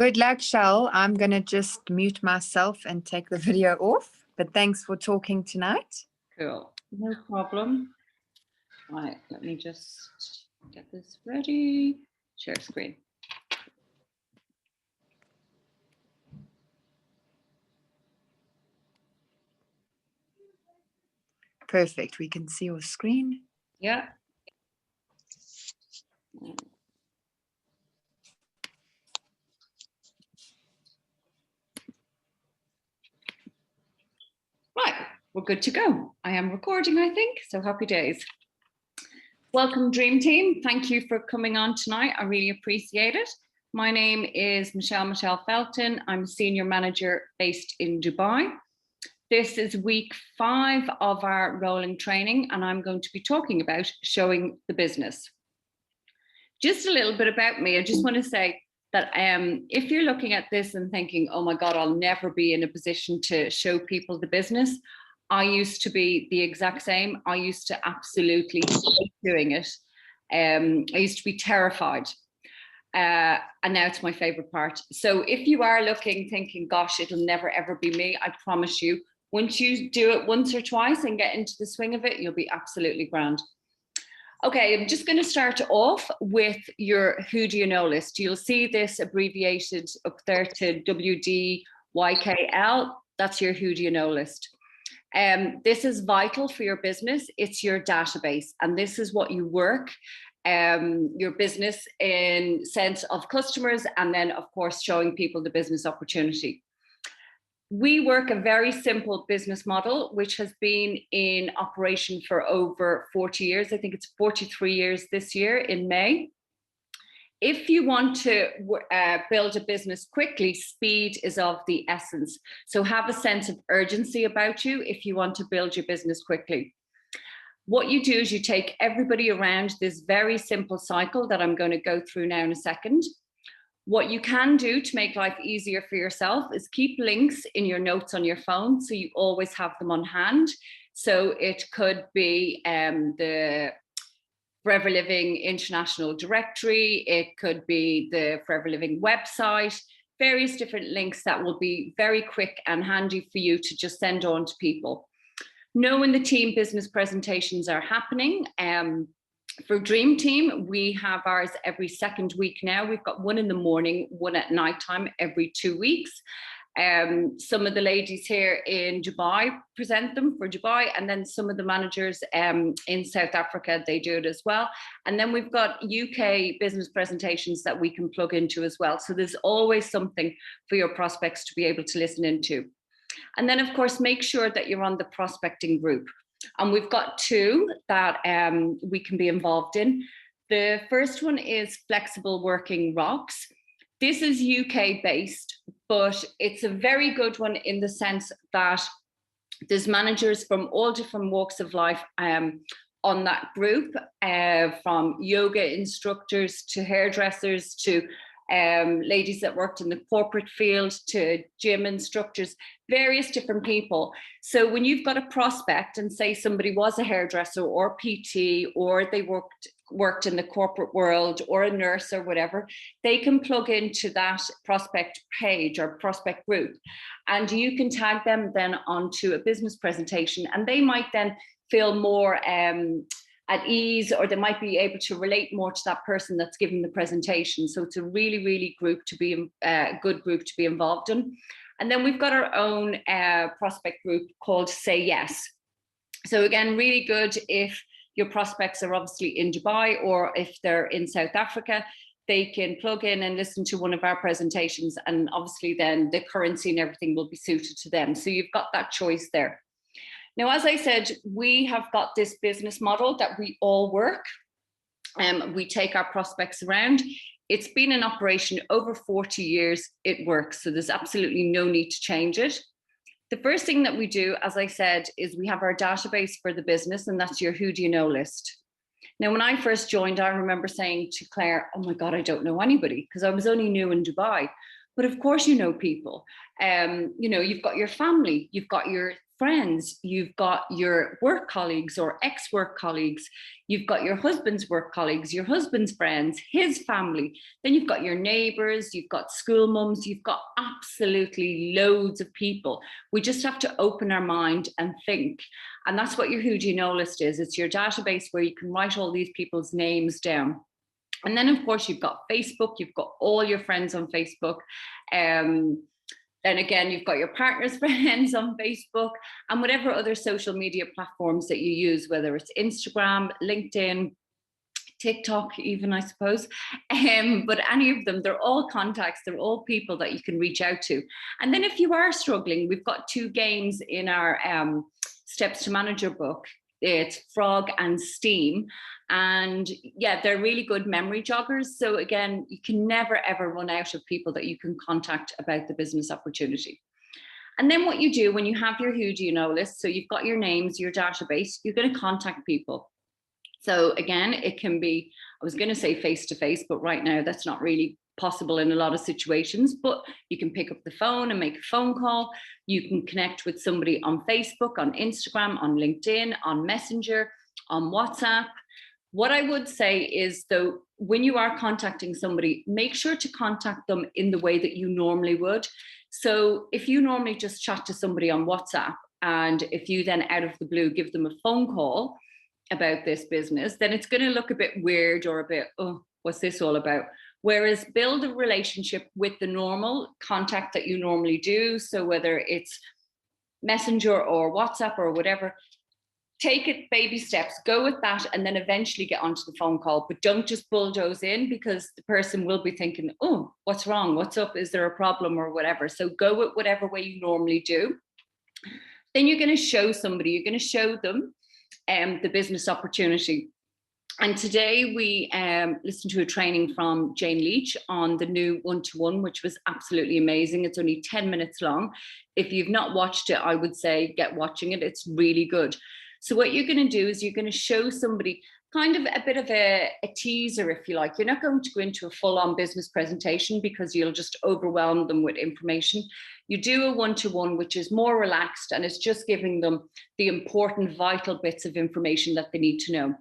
Good luck, Shell. I'm going to just mute myself and take the video off. But thanks for talking tonight. Cool. No problem. Right, let me just get this ready. Share screen. Perfect. We can see your screen. Yeah. Right, we're good to go. I am recording, I think, so happy days. Welcome, Dream Team. Thank you for coming on tonight. I really appreciate it. My name is Michelle Felton. I'm a senior manager based in Dubai. This is week 5 of our rolling training, and I'm going to be talking about showing the business. Just a little bit about me. I just want to say that if you're looking at this and thinking, oh my God, I'll never be in a position to show people the business, I used to be the exact same. I used to absolutely hate doing it. I used to be terrified. And now it's my favorite part. So if you are looking, thinking, gosh, it'll never, ever be me, I promise you, once you do it once or twice and get into the swing of it, you'll be absolutely grand. Okay, I'm just going to start off with your who do you know list. You'll see this abbreviated up there to WDYKL. That's your who do you know list. This is vital for your business. It's your database, and this is what you work your business in sense of customers, and then of course showing people the business opportunity. We work a very simple business model, which has been in operation for over 40 years. I think it's 43 years this year in May. If you want to build a business quickly, speed is of the essence. So have a sense of urgency about you if you want to build your business quickly. What you do is you take everybody around this very simple cycle that I'm going to go through now in a second. What you can do to make life easier for yourself is keep links in your notes on your phone, so you always have them on hand. So it could be the Forever Living International Directory, it could be the Forever Living website, various different links that will be very quick and handy for you to just send on to people. Know when the team business presentations are happening. For Dream Team, we have ours every second week now. We've got one in the morning, one at nighttime every 2 weeks. Some of the ladies here in Dubai present them for Dubai, and then some of the managers in South Africa, they do it as well. And then we've got UK business presentations that we can plug into as well. So there's always something for your prospects to be able to listen into. And then, of course, make sure that you're on the prospecting group. And we've got 2 that we can be involved in. The first one is Flexible Working Rocks. This is UK based, but it's a very good one in the sense that there's managers from all different walks of life on that group, from yoga instructors to hairdressers to ladies that worked in the corporate field to gym instructors, various different people. So when you've got a prospect and say somebody was a hairdresser or PT, or they worked in the corporate world, or a nurse or whatever, they can plug into that prospect page or prospect group, and you can tag them then onto a business presentation, and they might then feel more at ease, or they might be able to relate more to that person that's giving the presentation. So it's a really, really good group to be involved in. And then we've got our own prospect group called Say Yes. So again, really good if your prospects are obviously in Dubai, or if they're in South Africa, they can plug in and listen to one of our presentations, and obviously then the currency and everything will be suited to them. So you've got that choice there. Now, as I said, we have got this business model that we all work. We take our prospects around. It's been in operation over 40 years. It works. So there's absolutely no need to change it. The first thing that we do, as I said, is we have our database for the business, and that's your who do you know list. Now, when I first joined, I remember saying to Claire, oh my God, I don't know anybody, because I was only new in Dubai. But of course, you know people. You know, you've got your family, you've got your friends, you've got your work colleagues or ex-work colleagues, you've got your husband's work colleagues, your husband's friends, his family, then you've got your neighbors, you've got school mums, you've got absolutely loads of people. We just have to open our mind and think. And that's what your Who Do You Know list is. It's your database where you can write all these people's names down. And then, of course, you've got Facebook, you've got all your friends on Facebook. Then again, you've got your partner's friends on Facebook and whatever other social media platforms that you use, whether it's Instagram, LinkedIn, TikTok even, I suppose. But any of them, they're all contacts, they're all people that you can reach out to. And then if you are struggling, we've got 2 games in our Steps to Manager book. It's Frog and Steam. And yeah, they're really good memory joggers. So again, you can never, ever run out of people that you can contact about the business opportunity. And then what you do when you have your Who Do You Know list, so you've got your names, your database, you're going to contact people. So again, it can be, I was going to say face-to-face, but right now that's not really possible in a lot of situations, but you can pick up the phone and make a phone call. You can connect with somebody on Facebook, on Instagram, on LinkedIn, on Messenger, on WhatsApp. What I would say is, though, when you are contacting somebody, make sure to contact them in the way that you normally would. So if you normally just chat to somebody on WhatsApp, and if you then out of the blue give them a phone call about this business, then it's going to look a bit weird or a bit, oh, what's this all about? Whereas build a relationship with the normal contact that you normally do. So whether it's Messenger or WhatsApp or whatever, take it baby steps, go with that, and then eventually get onto the phone call. But don't just bulldoze in, because the person will be thinking, oh, what's wrong? What's up? Is there a problem or whatever? So go with whatever way you normally do. Then you're going to show somebody, you're going to show them the business opportunity. And today we listened to a training from Jane Leach on the new one-to-one, which was absolutely amazing. It's only 10 minutes long. If you've not watched it, I would say get watching it. It's really good. So what you're going to do is you're going to show somebody kind of a bit of a teaser, if you like. You're not going to go into a full-on business presentation because you'll just overwhelm them with information. You do a one-to-one, which is more relaxed, and it's just giving them the important, vital bits of information that they need to know.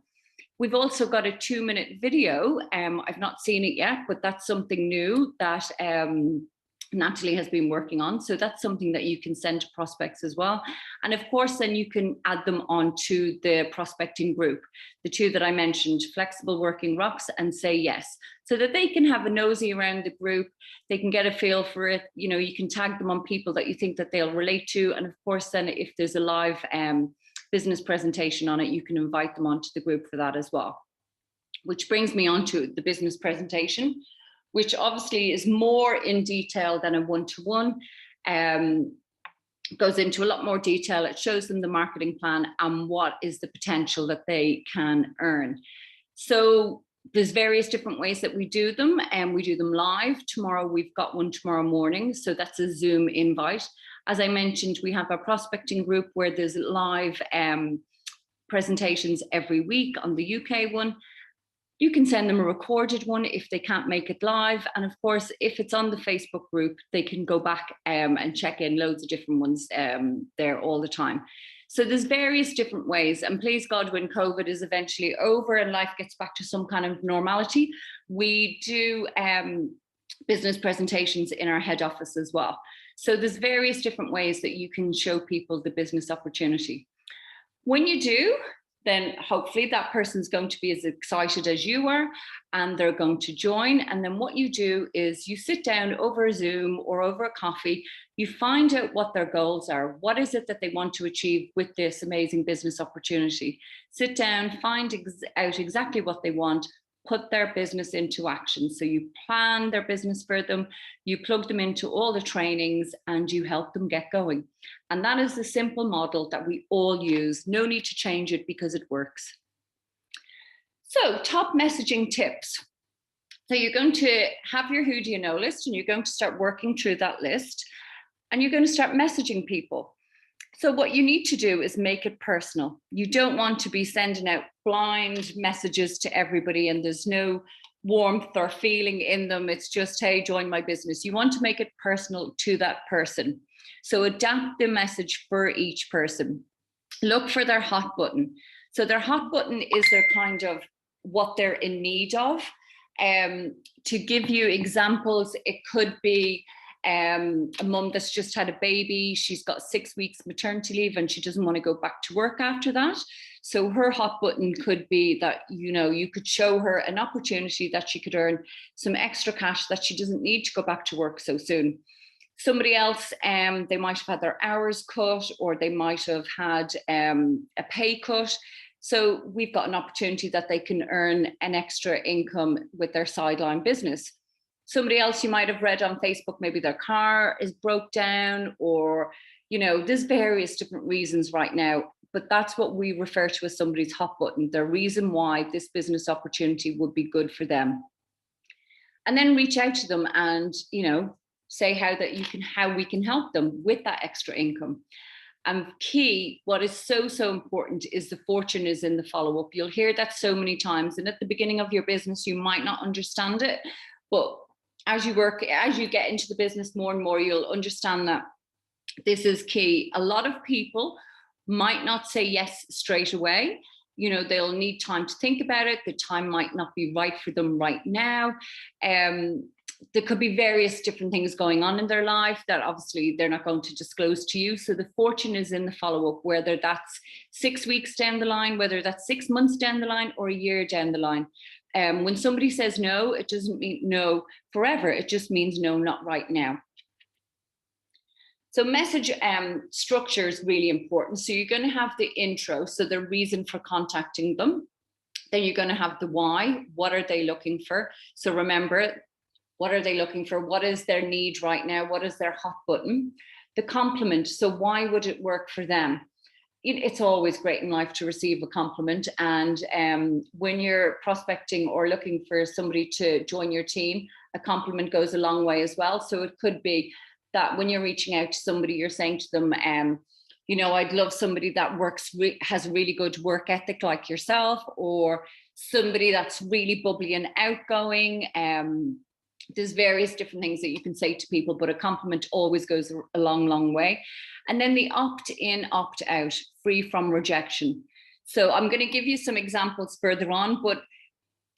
We've also got a 2-minute video. I've not seen it yet, but that's something new that Natalie has been working on. So that's something that you can send to prospects as well. And of course, then you can add them onto the prospecting group, the 2 that I mentioned, Flexible Working Rocks and Say Yes, so that they can have a nosy around the group. They can get a feel for it. You know, you can tag them on people that you think that they'll relate to. And of course, then if there's a live business presentation on it, you can invite them onto the group for that as well. Which brings me on to the business presentation, which obviously is more in detail than a one-to-one, goes into a lot more detail. It shows them the marketing plan and what is the potential that they can earn. So there's various different ways that we do them, and we do them live. Tomorrow, we've got one tomorrow morning, so that's a Zoom invite. As I mentioned, we have our prospecting group where there's live presentations every week. On the UK one, you can send them a recorded one if they can't make it live. And of course, if it's on the Facebook group, they can go back and check in loads of different ones there all the time. So there's various different ways. And please God, when COVID is eventually over and life gets back to some kind of normality, we do business presentations in our head office as well. So there's various different ways that you can show people the business opportunity. When you do, then hopefully that person's going to be as excited as you are, and they're going to join. And then what you do is you sit down over a Zoom or over a coffee, you find out what their goals are. What is it that they want to achieve with this amazing business opportunity? Sit down, find out exactly what they want, put their business into action. So you plan their business for them, you plug them into all the trainings, and you help them get going. And that is the simple model that we all use. No need to change it because it works. So top messaging tips. So you're going to have your Who Do You Know list, and you're going to start working through that list, and you're going to start messaging people. So what you need to do is make it personal. You don't want to be sending out blind messages to everybody, and there's no warmth or feeling in them. It's just, hey, join my business. You want to make it personal to that person. So adapt the message for each person. Look for their hot button. So their hot button is their kind of what they're in need of. To give you examples, it could be a mum that's just had a baby. She's got 6 weeks maternity leave and she doesn't want to go back to work after that. So her hot button could be that, you know, you could show her an opportunity that she could earn some extra cash that she doesn't need to go back to work so soon. Somebody else, they might have had their hours cut, or they might have had a pay cut. So we've got an opportunity that they can earn an extra income with their sideline business. Somebody else you might have read on Facebook, maybe their car is broke down, or, you know, there's various different reasons right now, but that's what we refer to as somebody's hot button, the reason why this business opportunity would be good for them. And then reach out to them and, you know, say how we can help them with that extra income. And key, what is so important is the fortune is in the follow-up. You'll hear that so many times, and at the beginning of your business you might not understand it, but as you get into the business more and more, you'll understand that this is key. A lot of people might not say yes straight away. You know, they'll need time to think about it. The time might not be right for them right now. There could be various different things going on in their life that obviously they're not going to disclose to you. So the fortune is in the follow-up, whether that's 6 weeks down the line, whether that's 6 months down the line, or a year down the line. When somebody says no, it doesn't mean no forever. It just means no, not right now. So message structure is really important. So you're going to have the intro, so the reason for contacting them. Then you're going to have the why. What are they looking for? So remember, what are they looking for? What is their need right now? What is their hot button? The compliment. So why would it work for them? It's always great in life to receive a compliment. And when you're prospecting or looking for somebody to join your team, a compliment goes a long way as well. So it could be that when you're reaching out to somebody, you're saying to them, you know, I'd love somebody that has really good work ethic like yourself, or somebody that's really bubbly and outgoing. There's various different things that you can say to people, but a compliment always goes a long way. And then the opt-in, opt-out, free from rejection. So I'm going to give you some examples further on, but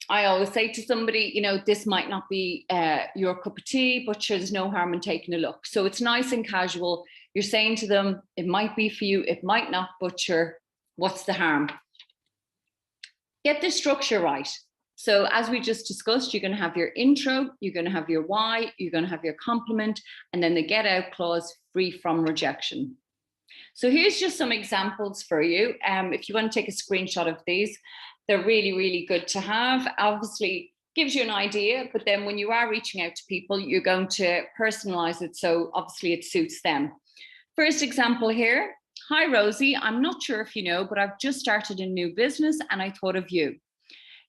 I always say to somebody, you know, this might not be your cup of tea, but there's no harm in taking a look. So it's nice and casual. You're saying to them, it might be for you, it might not, but sure, what's the harm? Get the structure right. So as we just discussed, you're going to have your intro, you're going to have your why, you're going to have your compliment, and then the get out clause, free from rejection. So here's just some examples for you. If you want to take a screenshot of these, they're really good to have. Obviously gives you an idea, but then when you are reaching out to people, you're going to personalize it. So obviously it suits them. First example here. Hi, Rosie. I'm not sure if you know, but I've just started a new business and I thought of you.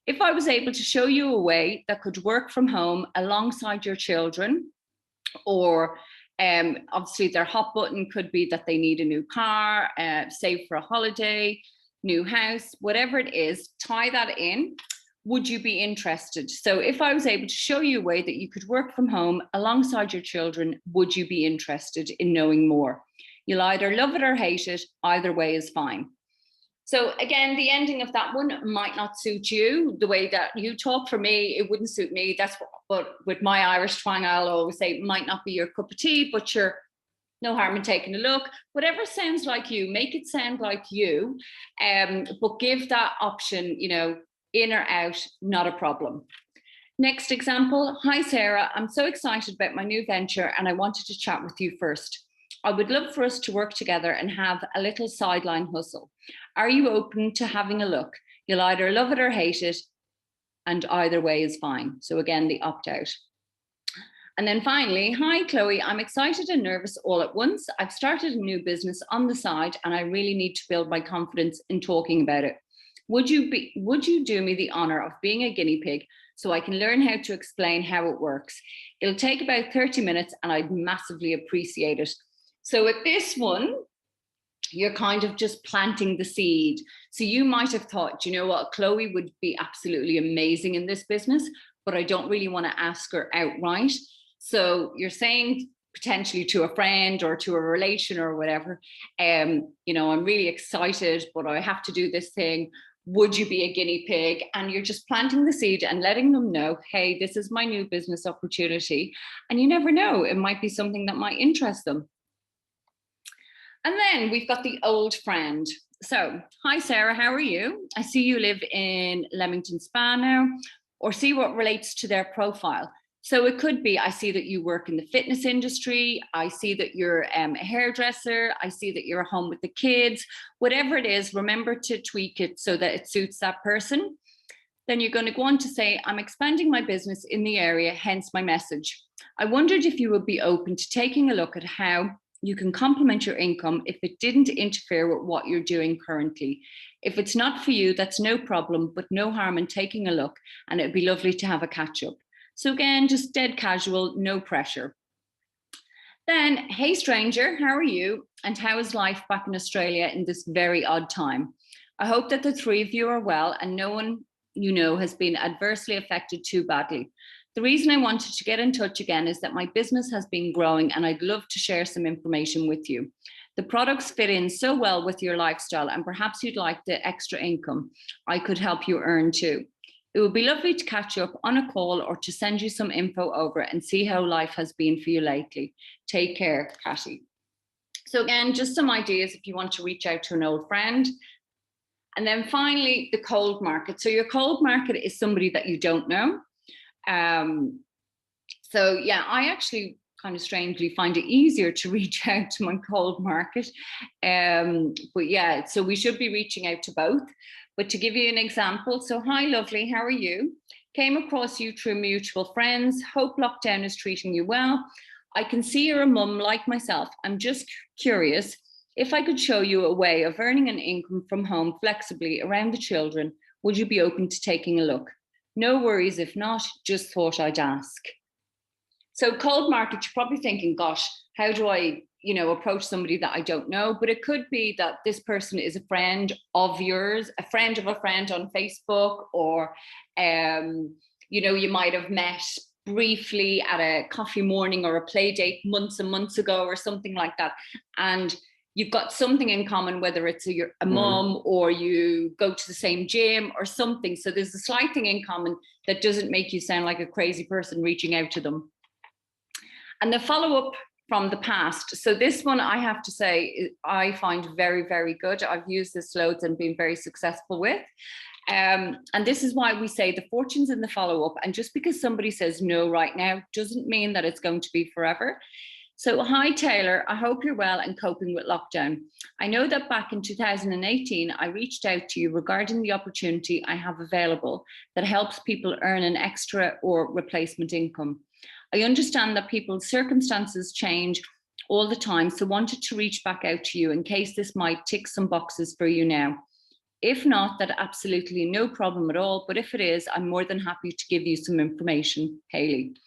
If I was able to show you a way that could work from home alongside your children, or obviously their hot button could be that they need a new car, save for a holiday, new house, whatever it is, tie that in. Would you be interested? So if I was able to show you a way that you could work from home alongside your children, would you be interested in knowing more? You'll either love it or hate it. Either way is fine. So again, the ending of that one might not suit you. The way that you talk, for me, it wouldn't suit me. That's what with my Irish twang, I'll always say, might not be your cup of tea, but you're no harm in taking a look. Whatever sounds like you, make it sound like you, but give that option, you know, in or out, not a problem. Next example. Hi, Sarah. I'm so excited about my new venture and I wanted to chat with you first. I would love for us to work together and have a little sideline hustle. Are you open to having a look? You'll either love it or hate it, and either way is fine. So again, the opt-out. And then finally, hi, Chloe. I'm excited and nervous all at once. I've started a new business on the side and I really need to build my confidence in talking about it. Would you do me the honor of being a guinea pig so I can learn how to explain how it works? It'll take about 30 minutes and I'd massively appreciate it. So with this one, you're kind of just planting the seed. So you might have thought, you know what, Chloe would be absolutely amazing in this business, but I don't really want to ask her outright. So you're saying potentially to a friend or to a relation or whatever, you know, I'm really excited, but I have to do this thing. Would you be a guinea pig? And you're just planting the seed and letting them know, hey, this is my new business opportunity. And you never know, it might be something that might interest them. And then we've got the old friend. So, hi, Sarah, how are you? I see you live in Leamington Spa now, or see what relates to their profile. So it could be, I see that you work in the fitness industry. I see that you're a hairdresser. I see that you're home with the kids. Whatever it is, remember to tweak it so that it suits that person. Then you're going to go on to say, I'm expanding my business in the area, hence my message. I wondered if you would be open to taking a look at how you can complement your income if it didn't interfere with what you're doing currently. If it's not for you, that's no problem, but no harm in taking a look, and it'd be lovely to have a catch up. So again, just dead casual, no pressure. Then, hey stranger, how are you? And how is life back in Australia in this very odd time? I hope that the three of you are well and no one you know has been adversely affected too badly. The reason I wanted to get in touch again is that my business has been growing and I'd love to share some information with you. The products fit in so well with your lifestyle and perhaps you'd like the extra income I could help you earn too. It would be lovely to catch up on a call or to send you some info over and see how life has been for you lately. Take care, Catty. So again, just some ideas if you want to reach out to an old friend. And then finally, the cold market. So your cold market is somebody that you don't know. So yeah, I actually kind of strangely find it easier to reach out to my cold market. But yeah, so we should be reaching out to both. But to give you an example, so hi lovely, how are you? Came across you through mutual friends. Hope lockdown is treating you well. I can see you're a mum like myself. I'm just curious if I could show you a way of earning an income from home flexibly around the children. Would you be open to taking a look? No worries if not, just thought I'd ask. So cold market, you're probably thinking, gosh, how do I, approach somebody that I don't know? But it could be that this person is a friend of yours, a friend of a friend on Facebook, or, you might have met briefly at a coffee morning or a play date months and months ago or something like that. And you've got something in common, whether it's a mom or you go to the same gym or something. So there's a slight thing in common that doesn't make you sound like a crazy person reaching out to them. And the follow-up from the past. So this one, I have to say, I find very, very good. I've used this loads and been very successful with. And this is why we say the fortune's in the follow-up. And just because somebody says no right now doesn't mean that it's going to be forever. So hi, Taylor, I hope you're well and coping with lockdown. I know that back in 2018, I reached out to you regarding the opportunity I have available that helps people earn an extra or replacement income. I understand that people's circumstances change all the time, so wanted to reach back out to you in case this might tick some boxes for you now. If not, that absolutely no problem at all. But if it is, I'm more than happy to give you some information, Hayley.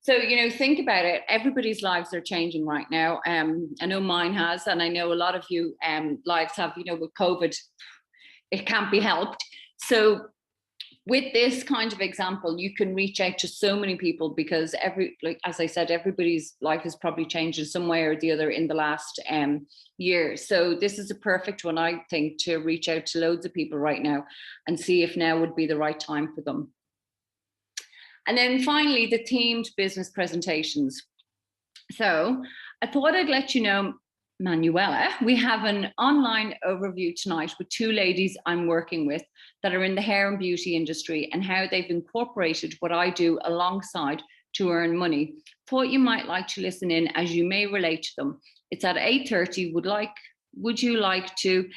So, think about it. Everybody's lives are changing right now. I know mine has, and I know a lot of you lives have, with COVID, it can't be helped. So with this kind of example, you can reach out to so many people because as I said, everybody's life has probably changed in some way or the other in the last year. So this is a perfect one, I think, to reach out to loads of people right now and see if now would be the right time for them. And then finally, the themed business presentations. So I thought I'd let you know, Manuela, we have an online overview tonight with two ladies I'm working with that are in the hair and beauty industry and how they've incorporated what I do alongside to earn money. Thought you might like to listen in as you may relate to them. It's at 8:30. Would you like to?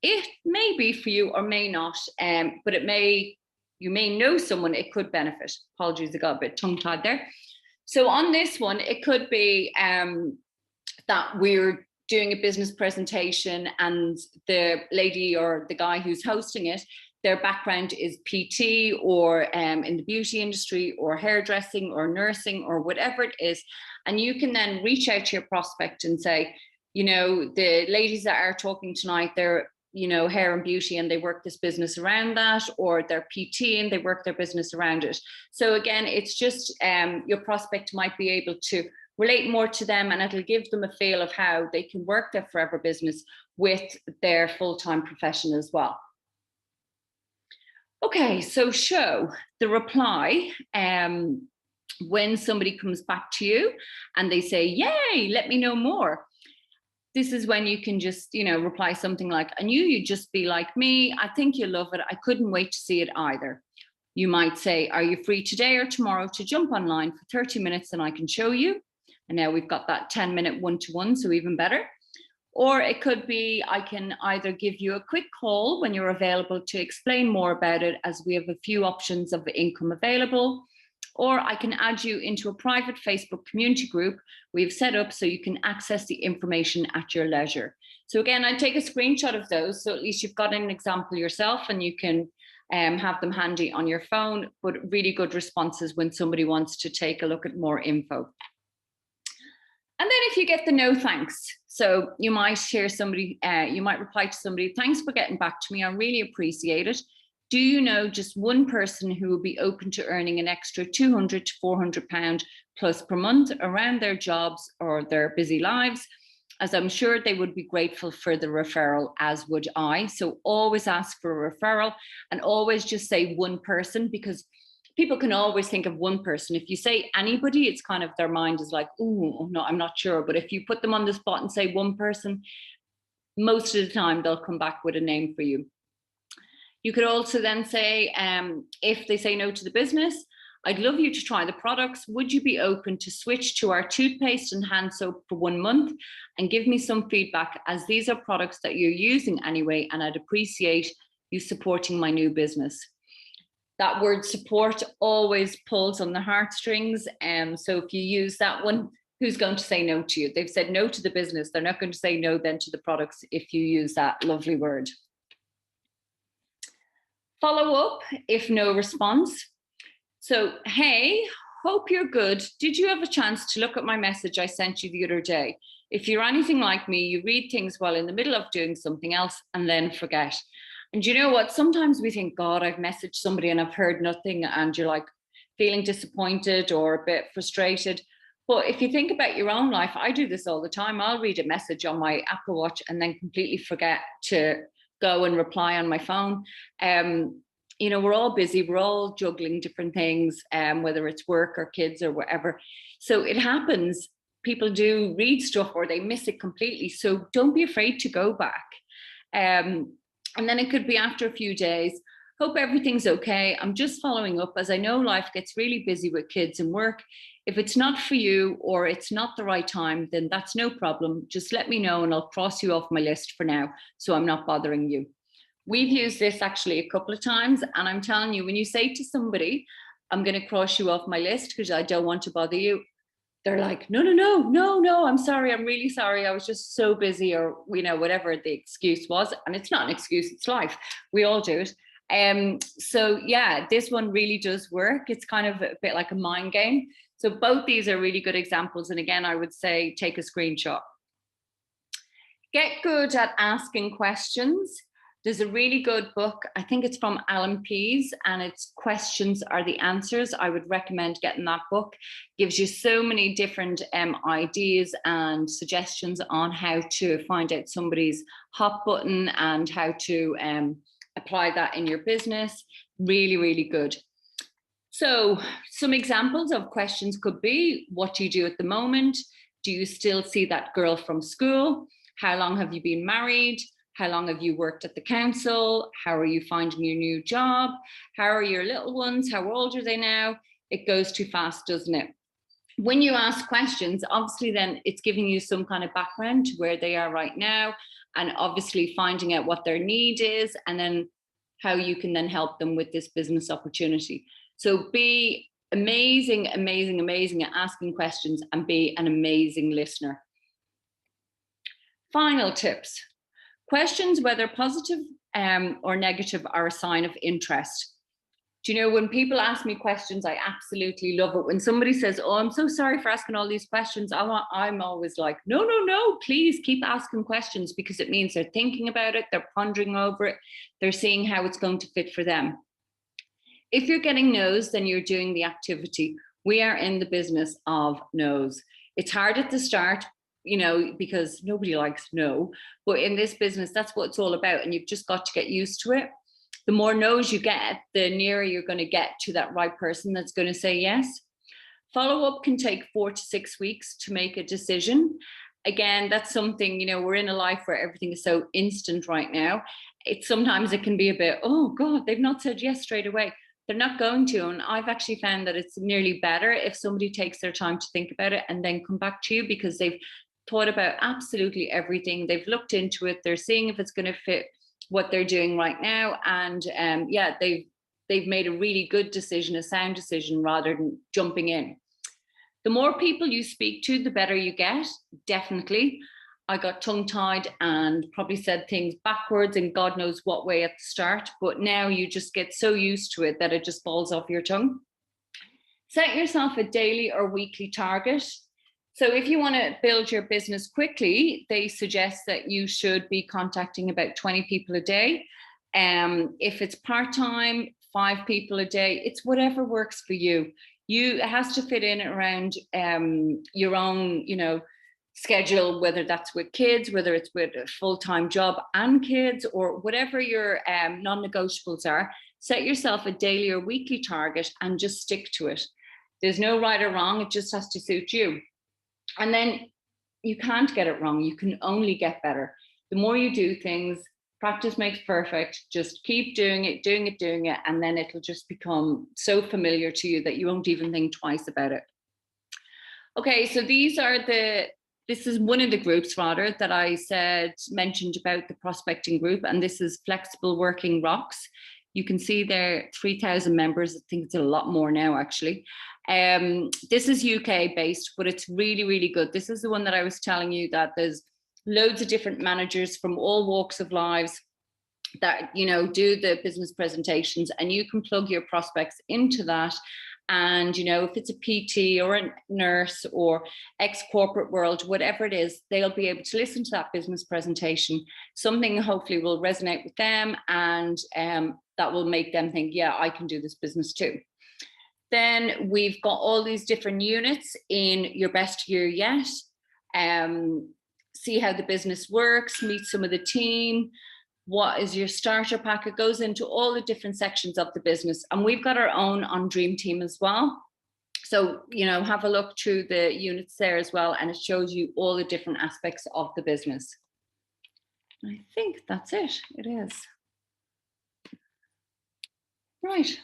It may be for you or may not, but you may know someone it could benefit. Apologies, I got a bit tongue-tied there. So on this one, it could be that we're doing a business presentation and the lady or the guy who's hosting it, their background is PT or in the beauty industry or hairdressing or nursing or whatever it is. And you can then reach out to your prospect and say, the ladies that are talking tonight, they're hair and beauty and they work this business around that, or they're PT and they work their business around it. So again, it's just your prospect might be able to relate more to them, and it'll give them a feel of how they can work their forever business with their full-time profession as well. Okay, so show the reply when somebody comes back to you and they say, yay, let me know more. This is when you can just, reply something like, I knew you'd just be like me. I think you'll love it. I couldn't wait to see it either. You might say, are you free today or tomorrow to jump online for 30 minutes and I can show you? And now we've got that 10-minute one-to-one, so even better. Or it could be, I can either give you a quick call when you're available to explain more about it, as we have a few options of income available. Or I can add you into a private Facebook community group we've set up so you can access the information at your leisure. So again, I take a screenshot of those, so at least you've got an example yourself and you can have them handy on your phone, but really good responses when somebody wants to take a look at more info. And then if you get the no thanks, so you might hear somebody, you might reply to somebody, thanks for getting back to me, I really appreciate it. Do you know just one person who will be open to earning an extra £200 to £400 plus per month around their jobs or their busy lives? As I'm sure they would be grateful for the referral, as would I. So always ask for a referral and always just say one person, because people can always think of one person. If you say anybody, it's kind of their mind is like, oh, no, I'm not sure. But if you put them on the spot and say one person, most of the time they'll come back with a name for you. You could also then say, if they say no to the business, I'd love you to try the products. Would you be open to switch to our toothpaste and hand soap for 1 month and give me some feedback, as these are products that you're using anyway, and I'd appreciate you supporting my new business. That word support always pulls on the heartstrings. So if you use that one, who's going to say no to you? They've said no to the business. They're not going to say no then to the products if you use that lovely word. Follow up if no response. So, hey, hope you're good. Did you have a chance to look at my message I sent you the other day? If you're anything like me, you read things while in the middle of doing something else and then forget. And you know what? Sometimes we think, God, I've messaged somebody and I've heard nothing, and you're like feeling disappointed or a bit frustrated. But if you think about your own life, I do this all the time. I'll read a message on my Apple Watch and then completely forget to go and reply on my phone. We're all busy, we're all juggling different things, whether it's work or kids or whatever. So it happens, people do read stuff or they miss it completely. So don't be afraid to go back. And then it could be after a few days, hope everything's okay. I'm just following up, as I know life gets really busy with kids and work. If it's not for you or it's not the right time, then that's no problem. Just let me know and I'll cross you off my list for now, so I'm not bothering you. We've used this actually a couple of times, and I'm telling you, when you say to somebody, I'm going to cross you off my list because I don't want to bother you, they're like, no, I'm sorry, I'm really sorry, I was just so busy, or whatever the excuse was. And it's not an excuse, it's life, we all do it. So yeah, this one really does work. It's kind of a bit like a mind game. So both these are really good examples, and again, I would say take a screenshot. Get good at asking questions. There's a really good book, I think it's from Alan Pease, and it's Questions Are the Answers. I would recommend getting that book. Gives you so many different ideas and suggestions on how to find out somebody's hot button and how to apply that in your business. Really, really good. So some examples of questions could be, what do you do at the moment? Do you still see that girl from school? How long have you been married? How long have you worked at the council? How are you finding your new job? How are your little ones? How old are they now? It goes too fast, doesn't it? When you ask questions, obviously then it's giving you some kind of background to where they are right now, and obviously finding out what their need is, and then how you can then help them with this business opportunity. So be amazing at asking questions, and be an amazing listener. Final tips. Questions, whether positive or negative, are a sign of interest. Do you know, when people ask me questions, I absolutely love it. When somebody says, oh, I'm so sorry for asking all these questions, I'm always like, no, please keep asking questions, because it means they're thinking about it, they're pondering over it, they're seeing how it's going to fit for them. If you're getting no's, then you're doing the activity. We are in the business of no's. It's hard at the start, you know, because nobody likes no, but in this business, that's what it's all about. And you've just got to get used to it. The more no's you get, the nearer you're going to get to that right person that's going to say yes. Follow-up can take 4 to 6 weeks to make a decision. Again, that's something, you know, we're in a life where everything is so instant right now. Sometimes it can be a bit, oh God, they've not said yes straight away. They're not going to. And I've actually found that it's nearly better if somebody takes their time to think about it and then come back to you, because they've thought about absolutely everything. They've looked into it. They're seeing if it's going to fit what they're doing right now. And yeah, they've made a really good decision, a sound decision, rather than jumping in. The more people you speak to, the better you get, definitely. I got tongue-tied and probably said things backwards and God knows what way at the start, but now you just get so used to it that it just falls off your tongue. Set yourself a daily or weekly target. So if you want to build your business quickly, they suggest that you should be contacting about 20 people a day. If it's part-time, 5 people a day, it's whatever works for you. It has to fit in around your own, you know, schedule, whether that's with kids, whether it's with a full-time job and kids, or whatever your non-negotiables are. Set yourself a daily or weekly target and just stick to it. There's no right or wrong. It just has to suit you. And then you can't get it wrong. You can only get better. The more you do things, practice makes perfect. Just keep doing it, and then it'll just become so familiar to you that you won't even think twice about it. Okay, so this is one of the groups, rather, that I mentioned about the prospecting group, and this is Flexible Working Rocks. You can see there 3,000 members. I think it's a lot more now, actually. This is UK based, but it's really, really good. This is the one that I was telling you that there's loads of different managers from all walks of lives that, you know, do the business presentations, and you can plug your prospects into that. And, you know, if it's a PT or a nurse or ex-corporate world, whatever it is, they'll be able to listen to that business presentation. Something hopefully will resonate with them, and that will make them think, yeah, I can do this business too. Then we've got all these different units in Your Best Year Yet. See how the business works, meet some of the team. What is your starter pack? It goes into all the different sections of the business, and we've got our own on Dream Team as well. So, you know, have a look through the units there as well, and it shows you all the different aspects of the business. I think that's it. It is. Right.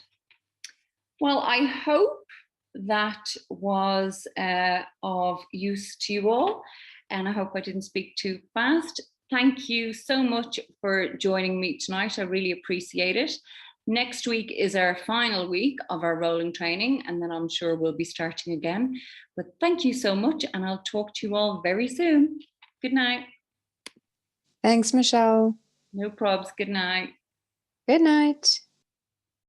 Well, I hope that was of use to you all, and I hope I didn't speak too fast. Thank you so much for joining me tonight. I really appreciate it. Next week is our final week of our rolling training, and then I'm sure we'll be starting again. But thank you so much, and I'll talk to you all very soon. Good night. Thanks, Michelle. No probs. Good night. Good night.